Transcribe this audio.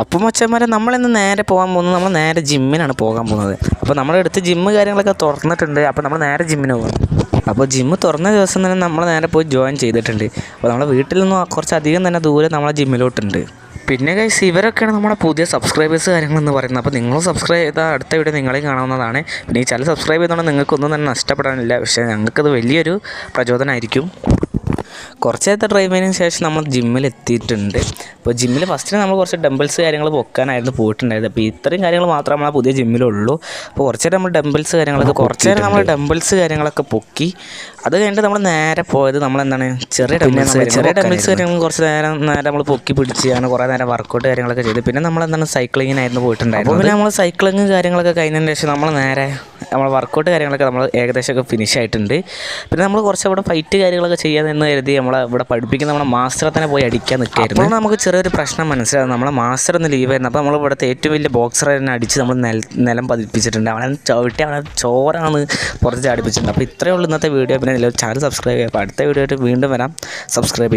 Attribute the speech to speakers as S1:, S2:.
S1: അപ്പോൾ മച്ചന്മാരെ നമ്മളിന്ന് നേരെ പോകാൻ പോകുന്നത് നമ്മൾ നേരെ ജിമ്മിനാണ് പോകാൻ പോകുന്നത്. അപ്പോൾ നമ്മുടെ അടുത്ത് ജിമ്മ് കാര്യങ്ങളൊക്കെ തുറന്നിട്ടുണ്ട്. അപ്പോൾ നമ്മൾ നേരെ ജിമ്മിന് പോകും. അപ്പോൾ ജിമ്മ് തുറന്ന ദിവസം തന്നെ നമ്മൾ നേരെ പോയി ജോയിൻ ചെയ്തിട്ടുണ്ട്. അപ്പോൾ നമ്മുടെ വീട്ടിൽ നിന്നും കുറച്ചധികം തന്നെ ദൂരെ നമ്മളെ ജിമ്മിലോട്ടുണ്ട്. പിന്നെ ഗൈസ് ഇവരൊക്കെയാണ് നമ്മുടെ പുതിയ സബ്സ്ക്രൈബേഴ്സ് കാര്യങ്ങളെന്ന് പറയുന്നത്. അപ്പോൾ നിങ്ങളും സബ്സ്ക്രൈബ് ചെയ്താൽ അടുത്ത വീഡിയോ നിങ്ങളെയും കാണാവുന്നതാണ്. പിന്നെ ഈ ചാനൽ സബ്സ്ക്രൈബ് ചെയ്തുകൊണ്ട് നിങ്ങൾക്കൊന്നും തന്നെ നഷ്ടപ്പെടാനില്ല. പക്ഷേ ഞങ്ങൾക്കത് വലിയൊരു പ്രചോദനമായിരിക്കും. കുറച്ച് നേരത്തെ ഡ്രൈവിങ്ങിന് ശേഷം നമ്മൾ ജിമ്മിലെത്തിയിട്ടുണ്ട്. അപ്പോൾ ജിമ്മിൽ ഫസ്റ്റിന് നമ്മൾ കുറച്ച് ഡംബിൾസ് കാര്യങ്ങൾ പൊക്കാനായിരുന്നു പോയിട്ടുണ്ടായത്. അപ്പോൾ ഇത്രയും കാര്യങ്ങൾ മാത്രമേ നമ്മളെ പുതിയ ജിമ്മിലുള്ളൂ. അപ്പോൾ കുറച്ച് നേരം നമ്മൾ ഡംബിൾസ് കാര്യങ്ങളൊക്കെ പൊക്കി. അത് കഴിഞ്ഞിട്ട് നമ്മൾ നേരെ പോയത് നമ്മളെന്താണ് ചെറിയ ഡംബിൾസ് കാര്യങ്ങൾ കുറച്ച് നേരം നമ്മൾ പൊക്കി പിടിച്ചാണ് കുറേ നേരം വർക്കൗട്ട് കാര്യങ്ങളൊക്കെ ചെയ്ത്. പിന്നെ നമ്മളെന്താണ് സൈക്ലിങ്ങിനായിരുന്നു പോയിട്ടുണ്ടായിരുന്നു. അപ്പോൾ പിന്നെ നമ്മൾ സൈക്ലിങ് കാര്യങ്ങളൊക്കെ കഴിഞ്ഞതിന് ശേഷം നമ്മൾ നേരെ നമ്മൾ വർക്കൗട്ട് കാര്യങ്ങളൊക്കെ നമ്മൾ ഏകദേശമൊക്കെ ഫിനിഷ് ആയിട്ടുണ്ട്. പിന്നെ നമ്മൾ കുറച്ച് അവിടെ ഫൈറ്റ് കാര്യങ്ങളൊക്കെ ചെയ്യാമെന്ന് കരുതി നമ്മളെ ഇവിടെ പഠിപ്പിക്കുന്ന നമ്മളെ മാസ്റ്ററെ തന്നെ പോയി അടിക്കാൻ നിൽക്കുകയായിരുന്നു. അപ്പോൾ നമുക്ക് ചെറിയൊരു പ്രശ്നം മനസ്സിലാകും. നമ്മളെ മാസ്റ്റർ ഒന്ന് ലീവായിരുന്നു. അപ്പോൾ നമ്മൾ ഇവിടുത്തെ ഏറ്റവും വലിയ ബോക്സറെ തന്നെ അടിച്ച് നമ്മൾ നിലം പതിപ്പിച്ചിട്ടുണ്ട്. അവനെ ചവിട്ടി അവനെ ചോറാണ് പുറത്ത് ചാടിപ്പിച്ചിട്ടുണ്ട്. അപ്പോൾ ഇത്രയേ ഉള്ളൂ ഇന്നത്തെ വീഡിയോ. പിന്നെ ചാനൽ സബ്സ്ക്രൈബ് ചെയ്യുക. അപ്പോൾ അടുത്ത വീഡിയോ ആയിട്ട് വീണ്ടും വരാം. സബ്സ്ക്രൈബ് ചെയ്യുക.